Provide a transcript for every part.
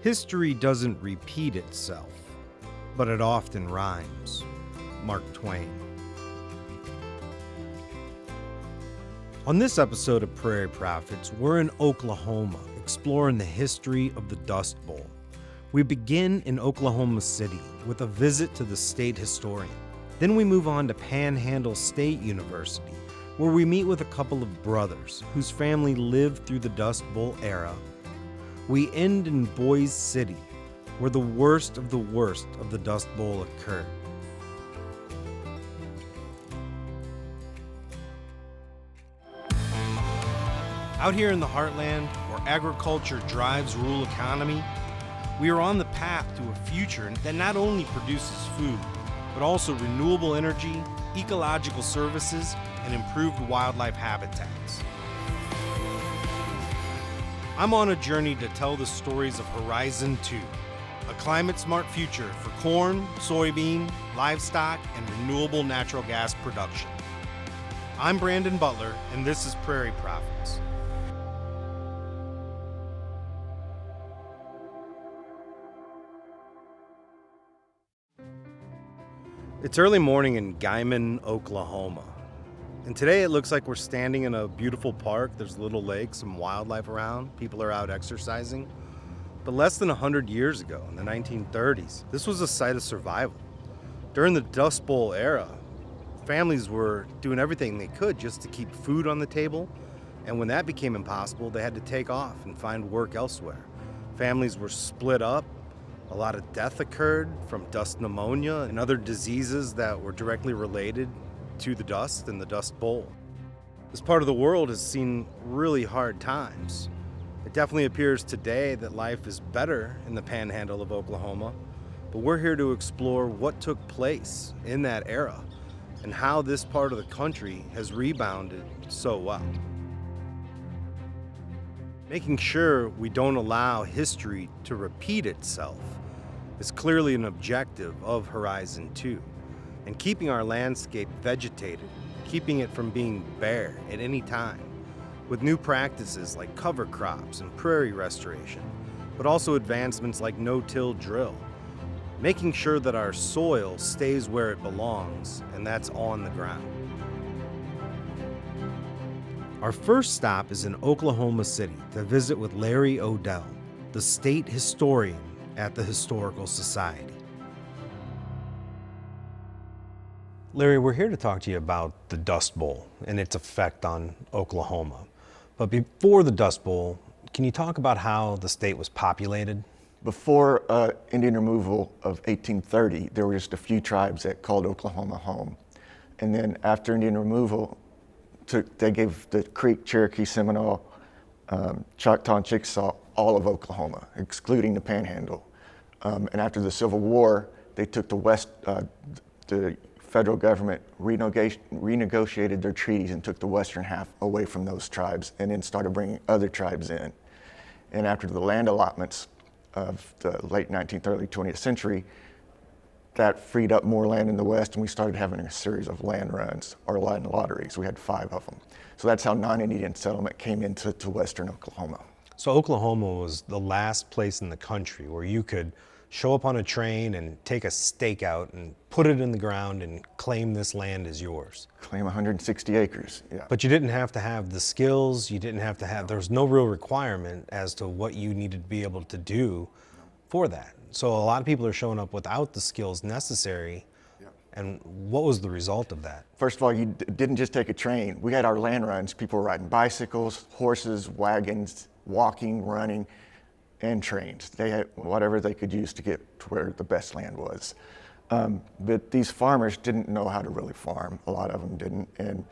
History doesn't repeat itself, but it often rhymes. Mark Twain. On this episode of Prairie Prophets, we're in Oklahoma, exploring the history of the Dust Bowl. We begin in Oklahoma City with a visit to the state historian. Then we move on to Panhandle State University, where we meet with a couple of brothers whose family lived through the Dust Bowl era. We end in Boise City, where the worst of the Dust Bowl occurred. Out here in the heartland, where agriculture drives rural economy, we are on the path to a future that not only produces food, but also renewable energy, ecological services, and improved wildlife habitats. I'm on a journey to tell the stories of Horizon 2, a climate-smart future for corn, soybean, livestock, and renewable natural gas production. I'm Brandon Butler, and this is Prairie Prophets. It's early morning in Guymon, Oklahoma. And today it looks like we're standing in a beautiful park. There's a little lake, some wildlife around. People are out exercising. But less than 100 years ago, in the 1930s, this was a site of survival. During the Dust Bowl era, families were doing everything they could just to keep food on the table. And when that became impossible, they had to take off and find work elsewhere. Families were split up. A lot of death occurred from dust pneumonia and other diseases that were directly related to the dust and the Dust Bowl. This part of the world has seen really hard times. It definitely appears today that life is better in the panhandle of Oklahoma, but we're here to explore what took place in that era and how this part of the country has rebounded so well. Making sure we don't allow history to repeat itself is clearly an objective of Horizon 2. And keeping our landscape vegetated, keeping it from being bare at any time, with new practices like cover crops and prairie restoration, but also advancements like no-till drill, making sure that our soil stays where it belongs, and that's on the ground. Our first stop is in Oklahoma City to visit with Larry Odell, the state historian at the Historical Society. Larry, we're here to talk to you about the Dust Bowl and its effect on Oklahoma. But before the Dust Bowl, can you talk about how the state was populated? Before Indian removal of 1830, there were just a few tribes that called Oklahoma home. And then after Indian removal, they gave the Creek, Cherokee, Seminole, Choctaw, and Chickasaw all of Oklahoma, excluding the Panhandle. And after the Civil War, they took the federal government renegotiated their treaties and took the western half away from those tribes and then started bringing other tribes in. And after the land allotments of the late 19th, early 20th century, that freed up more land in the west, and we started having a series of land runs or land lotteries. We had 5 of them. So that's how non-Indian settlement came into western Oklahoma. So Oklahoma was the last place in the country where you could show up on a train and take a stake out and put it in the ground and claim this land as yours. Claim 160 acres, yeah. But you didn't have to have the skills, there was no real requirement as to what you needed to be able to do for that. So a lot of people are showing up without the skills necessary. Yeah. And what was the result of that? First of all, you didn't just take a train. We had our land runs. People were riding bicycles, horses, wagons, walking, running, and trains. They had whatever they could use to get to where the best land was. But these farmers didn't know how to really farm. A lot of them didn't. And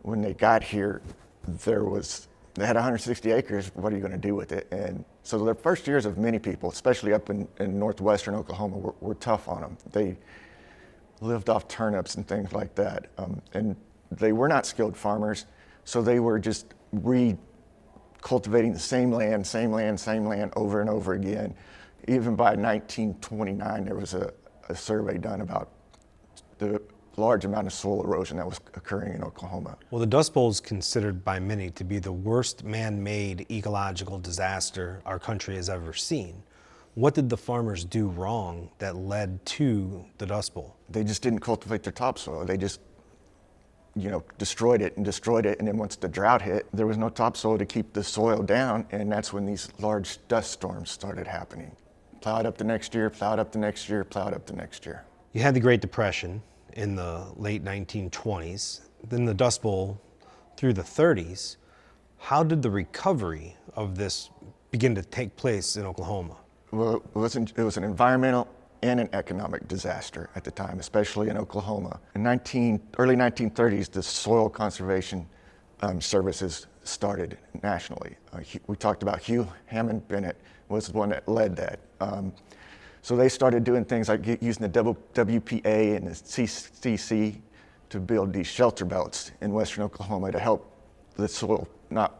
when they got here, they had 160 acres. What are you going to do with it? And so the first years of many people, especially up in northwestern Oklahoma, were tough on them. They lived off turnips and things like that. And they were not skilled farmers, so they were just cultivating the same land over and over again. Even by 1929, there was a survey done about the large amount of soil erosion that was occurring in Oklahoma. Well, the Dust Bowl is considered by many to be the worst man-made ecological disaster our country has ever seen. What did the farmers do wrong that led to the Dust Bowl? They just didn't cultivate their topsoil. They just, destroyed it, and then once the drought hit, there was no topsoil to keep the soil down, and that's when these large dust storms started happening. Plowed up the next year, plowed up the next year, plowed up the next year. You had the Great Depression in the late 1920s, then the Dust Bowl through the 30s. How did the recovery of this begin to take place in Oklahoma? Well, it was an environmental and an economic disaster at the time, especially in Oklahoma. In early 1930s, the soil conservation services started nationally. We talked about Hugh Hammond Bennett was the one that led that. So they started doing things like using the WPA and the CCC to build these shelter belts in western Oklahoma to help the soil not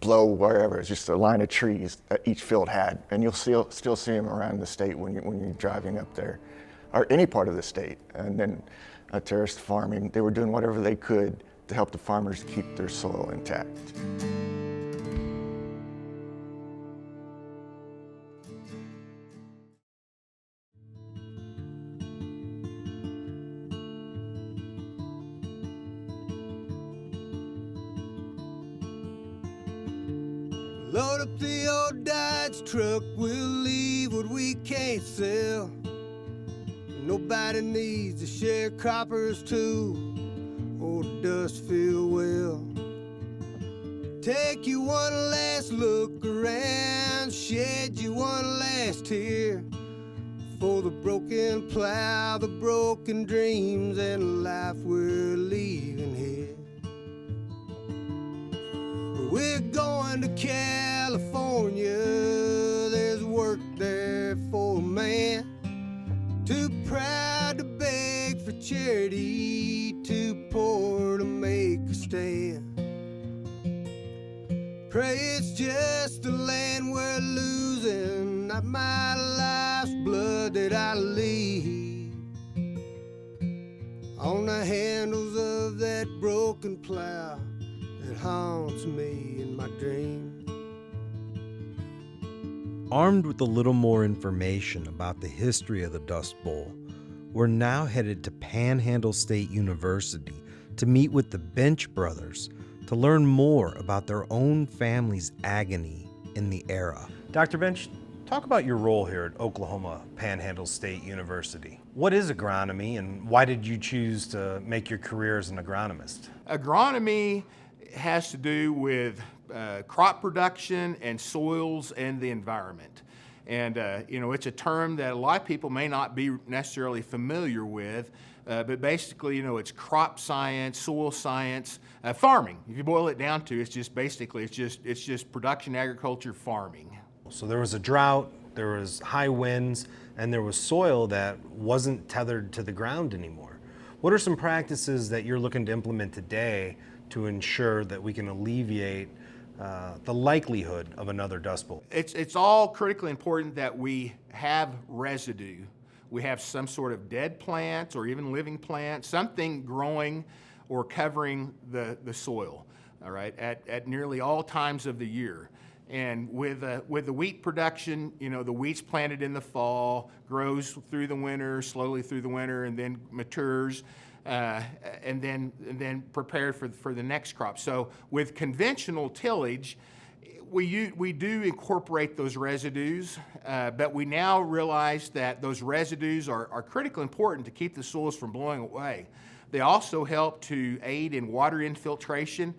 blow wherever. It's just a line of trees that each field had, and you'll still see them around the state when you're driving up there, or any part of the state. And then terraced farming, they were doing whatever they could to help the farmers keep their soil intact. Load up the old Dodge truck, we'll leave what we can't sell. Nobody needs a sharecropper's tool or dust filled well. Take you one last look around, shed you one last tear for the broken plow, the broken dreams, and the life we're leaving here. We're going to California, there's work there for a man. Too proud to beg for charity, too poor to make a stand. Pray it's just the land we're losing, not my life's blood that I leave on the handles of that broken plow that haunts me in my dreams. Armed with a little more information about the history of the Dust Bowl, we're now headed to Panhandle State University to meet with the Bensch brothers to learn more about their own family's agony in the era. Dr. Bensch, talk about your role here at Oklahoma Panhandle State University. What is agronomy, and why did you choose to make your career as an agronomist? Agronomy has to do with crop production and soils and the environment. And it's a term that a lot of people may not be necessarily familiar with, but basically, it's crop science, soil science, farming. If you boil it down to, it's just production agriculture farming. So there was a drought, there was high winds, and there was soil that wasn't tethered to the ground anymore. What are some practices that you're looking to implement today to ensure that we can alleviate the likelihood of another Dust Bowl? It's all critically important that we have residue. We have some sort of dead plants or even living plants, something growing or covering the soil, all right, at nearly all times of the year. And with the wheat production, the wheat's planted in the fall, grows through the winter, slowly through the winter, and then matures. And then prepared for the next crop. So with conventional tillage, we do incorporate those residues, but we now realize that those residues are critically important to keep the soils from blowing away. They also help to aid in water infiltration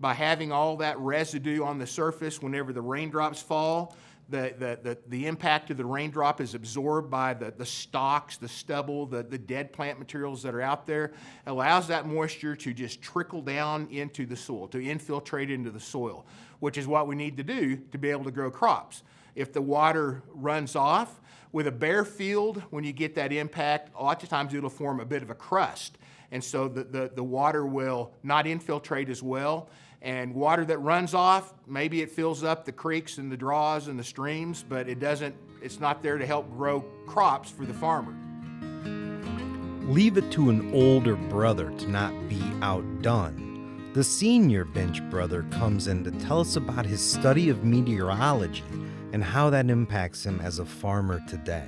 by having all that residue on the surface whenever the raindrops fall. The impact of the raindrop is absorbed by the stalks, the stubble, the dead plant materials that are out there. It allows that moisture to just trickle down into the soil, to infiltrate into the soil, which is what we need to do to be able to grow crops. If the water runs off, with a bare field, when you get that impact, a lot of times it'll form a bit of a crust. And so the water will not infiltrate as well. And water that runs off, maybe it fills up the creeks and the draws and the streams, but it's not there to help grow crops for the farmer. Leave it to an older brother to not be outdone. The senior Bensch brother comes in to tell us about his study of meteorology and how that impacts him as a farmer today.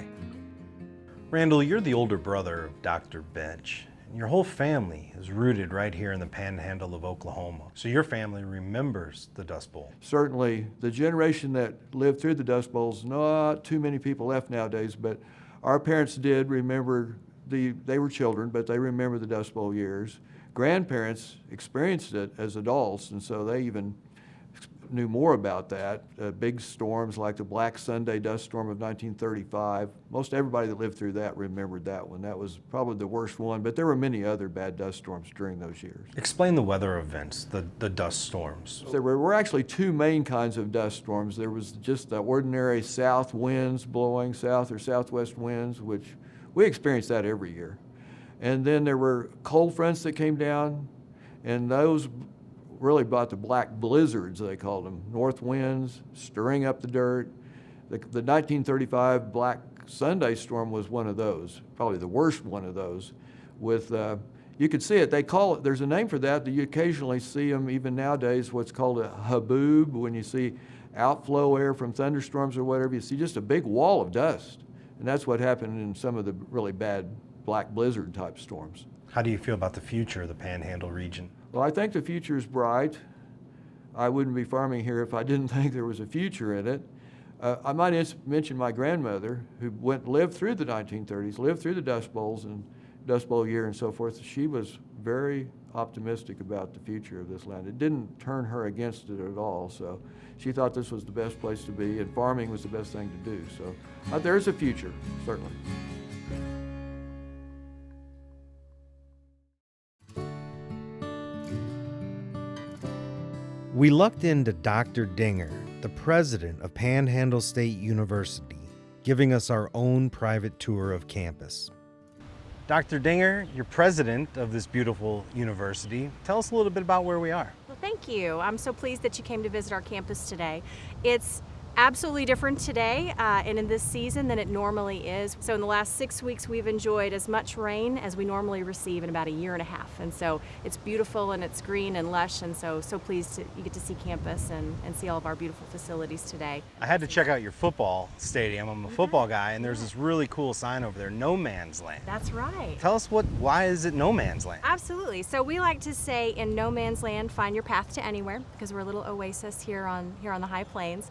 Randall, you're the older brother of Dr. Bensch. Your whole family is rooted right here in the Panhandle of Oklahoma. So your family remembers the Dust Bowl. Certainly, the generation that lived through the Dust Bowls, not too many people left nowadays, but our parents did remember they were children, but they remember the Dust Bowl years. Grandparents experienced it as adults, and so they even knew more about that. Big storms like the Black Sunday dust storm of 1935. Most everybody that lived through that remembered that one. That was probably the worst one, but there were many other bad dust storms during those years. Explain the weather events, the dust storms. There were actually two main kinds of dust storms. There was just the ordinary south winds blowing, south or southwest winds, which we experienced that every year. And then there were cold fronts that came down, and those really brought the black blizzards, they called them, north winds, stirring up the dirt. The 1935 Black Sunday storm was one of those, probably the worst one of those. With you could see it, they call it, there's a name for that, you occasionally see them even nowadays, what's called a haboob, when you see outflow air from thunderstorms or whatever, you see just a big wall of dust. And that's what happened in some of the really bad black blizzard type storms. How do you feel about the future of the Panhandle region? Well, I think the future is bright. I wouldn't be farming here if I didn't think there was a future in it. I might mention my grandmother, who lived through the 1930s, lived through the Dust Bowls and Dust Bowl year and so forth. She was very optimistic about the future of this land. It didn't turn her against it at all, so she thought this was the best place to be, and farming was the best thing to do. So there's a future, certainly. We lucked into Dr. Dinger, the president of Panhandle State University, giving us our own private tour of campus. Dr. Dinger, you're president of this beautiful university. Tell us a little bit about where we are. Well, thank you. I'm so pleased that you came to visit our campus today. It's absolutely different today and in this season than it normally is. So in the last 6 weeks, we've enjoyed as much rain as we normally receive in about a year and a half. And so it's beautiful and it's green and lush, and so pleased you get to see campus and see all of our beautiful facilities today. I had to check out your football stadium. I'm a football guy, and there's this really cool sign over there, No Man's Land. That's right. Tell us why is it No Man's Land? Absolutely. So we like to say in No Man's Land, find your path to anywhere, because we're a little oasis here on the high plains.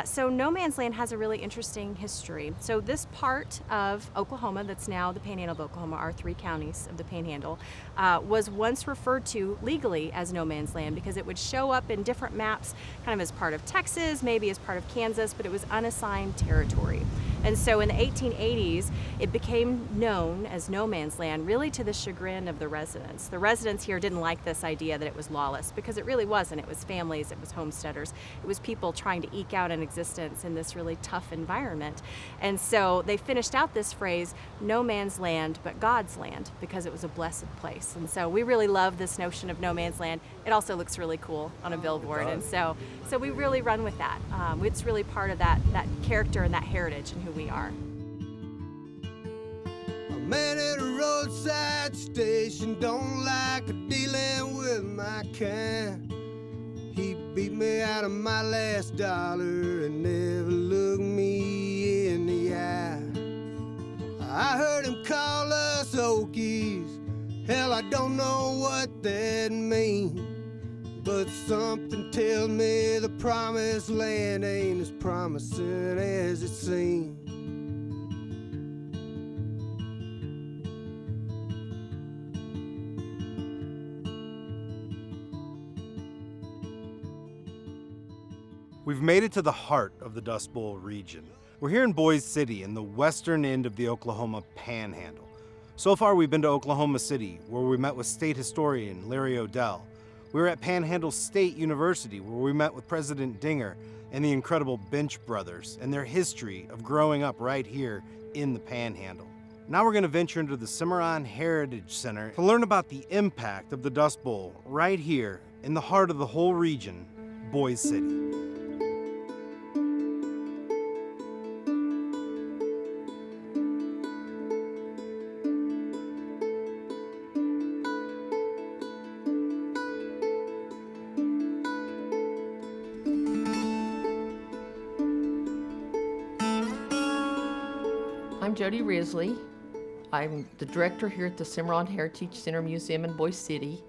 So No Man's Land has a really interesting history. So this part of Oklahoma, that's now the Panhandle of Oklahoma, our 3 counties of the Panhandle, was once referred to legally as No Man's Land because it would show up in different maps kind of as part of Texas, maybe as part of Kansas, but it was unassigned territory. And so in the 1880s, it became known as No Man's Land, really to the chagrin of the residents. The residents here didn't like this idea that it was lawless, because it really wasn't. It was families, it was homesteaders, it was people trying to eke out an existence in this really tough environment. And so they finished out this phrase, no man's land, but God's land, because it was a blessed place. And so we really love this notion of no man's land. It also looks really cool on a billboard. And so we really run with that. It's really part of that character and that heritage and who we are. A man at a roadside station don't like dealing with my kind. He beat me out of my last dollar and never looked me in the eye. I heard him call us Okies. Hell, I don't know what that means, but something tells me the promised land ain't as promising as it seems. We've made it to the heart of the Dust Bowl region. We're here in Boise City in the western end of the Oklahoma Panhandle. So far we've been to Oklahoma City, where we met with state historian Larry Odell. We were at Panhandle State University, where we met with President Dinger and the incredible Bensch brothers and their history of growing up right here in the Panhandle. Now we're going to venture into the Cimarron Heritage Center to learn about the impact of the Dust Bowl right here in the heart of the whole region, Boise City. I'm Jody Risley. I'm the director here at the Cimarron Heritage Center Museum in Boise City.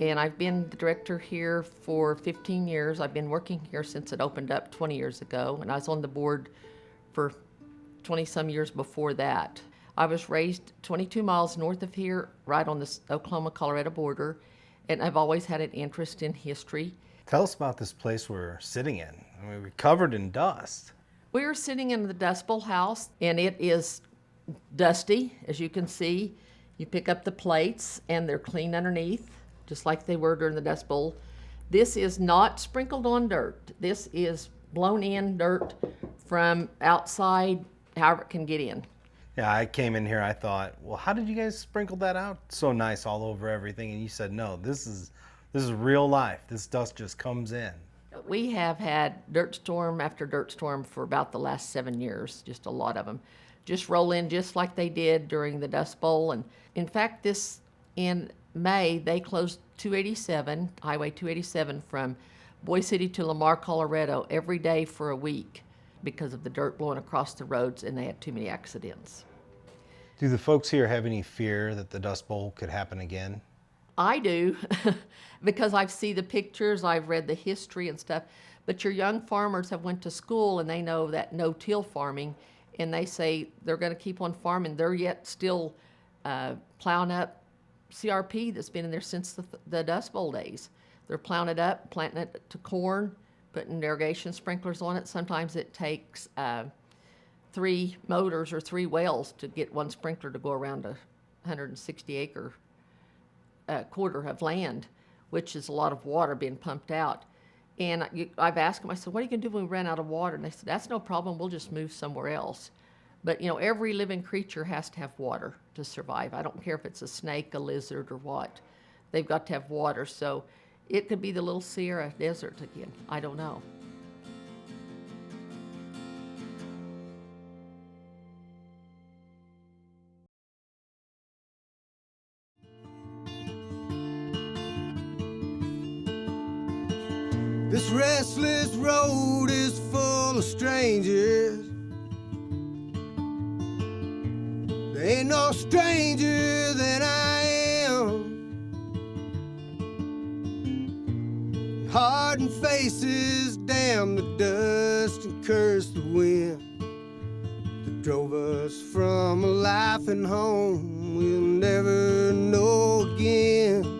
And I've been the director here for 15 years. I've been working here since it opened up 20 years ago, and I was on the board for 20-some years before that. I was raised 22 miles north of here, right on the Oklahoma-Colorado border, and I've always had an interest in history. Tell us about this place we're sitting in. I mean, we're covered in dust. We are sitting in the Dust Bowl house, and it is dusty, as you can see. You pick up the plates, and they're clean underneath, just like they were during the Dust Bowl. This is not sprinkled on dirt. This is blown in dirt from outside, however it can get in. Yeah, I came in here, I thought, well, how did you guys sprinkle that out so nice all over everything? And you said, no, this is real life. This dust just comes in. We have had dirt storm after dirt storm for about the last 7 years, just a lot of them. Just roll in just like they did during the Dust Bowl. And in fact, in May, they closed 287, Highway 287 from Boise City to Lamar, Colorado every day for a week because of the dirt blowing across the roads, and they had too many accidents. Do the folks here have any fear that the Dust Bowl could happen again? I do, because I've seen the pictures, I've read the history and stuff, but your young farmers have went to school and they know that no-till farming, and they say they're gonna keep on farming. They're yet still plowing up CRP that's been in there since the Dust Bowl days. They're plowing it up, planting it to corn, putting irrigation sprinklers on it. Sometimes it takes 3 motors or 3 wells to get one sprinkler to go around a 160-acre quarter of land, which is a lot of water being pumped out. And I've asked them, I said, what are you going to do when we run out of water? And they said, that's no problem, we'll just move somewhere else. But you know, every living creature has to have water to survive. I don't care if it's a snake, a lizard, or what. They've got to have water. So it could be the little Sierra Desert again. I don't know. This restless road is full of strangers. There ain't no stranger than I am. Hardened faces damn the dust and curse the wind that drove us from a life and home we'll never know again.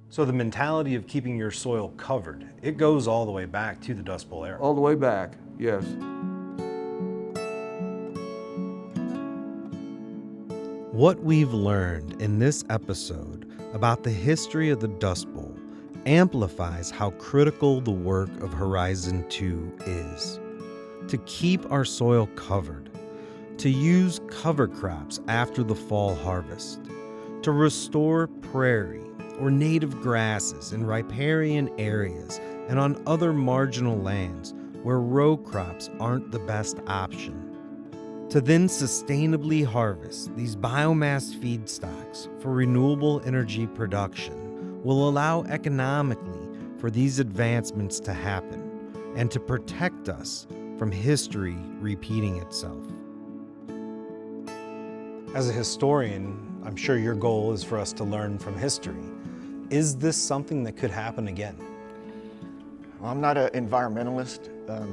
So the mentality of keeping your soil covered, it goes all the way back to the Dust Bowl era. All the way back, yes. What we've learned in this episode about the history of the Dust Bowl amplifies how critical the work of Horizon 2 is. To keep our soil covered, to use cover crops after the fall harvest, to restore prairie or native grasses in riparian areas and on other marginal lands where row crops aren't the best option. To then sustainably harvest these biomass feedstocks for renewable energy production will allow economically for these advancements to happen and to protect us from history repeating itself. As a historian, I'm sure your goal is for us to learn from history. Is this something that could happen again? Well, I'm not an environmentalist,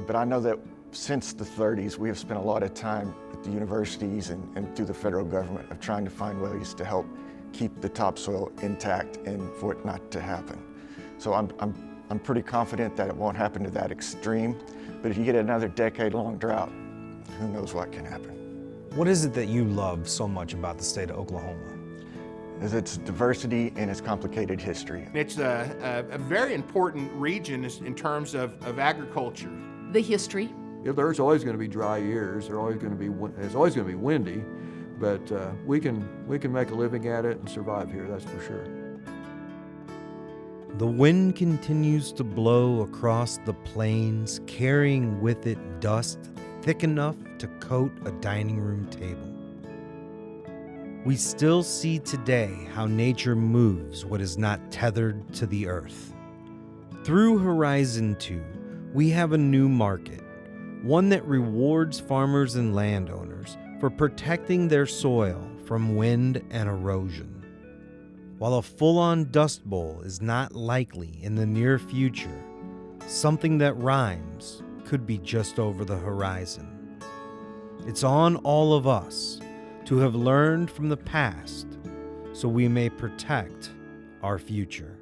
but I know that since the 30s, we have spent a lot of time at the universities and through the federal government of trying to find ways to help keep the topsoil intact and for it not to happen. So I'm pretty confident that it won't happen to that extreme, but if you get another decade-long drought, who knows what can happen. What is it that you love so much about the state of Oklahoma? Is its diversity and its complicated history. It's a very important region in terms of agriculture. The history. Yeah, there's always going to be dry years. It's always going to be windy, but we can make a living at it and survive here. That's for sure. The wind continues to blow across the plains, carrying with it dust thick enough to coat a dining room table. We still see today how nature moves what is not tethered to the earth. Through Horizon 2, we have a new market, one that rewards farmers and landowners for protecting their soil from wind and erosion. While a full-on Dust Bowl is not likely in the near future, something that rhymes could be just over the horizon. It's on all of us to have learned from the past so we may protect our future.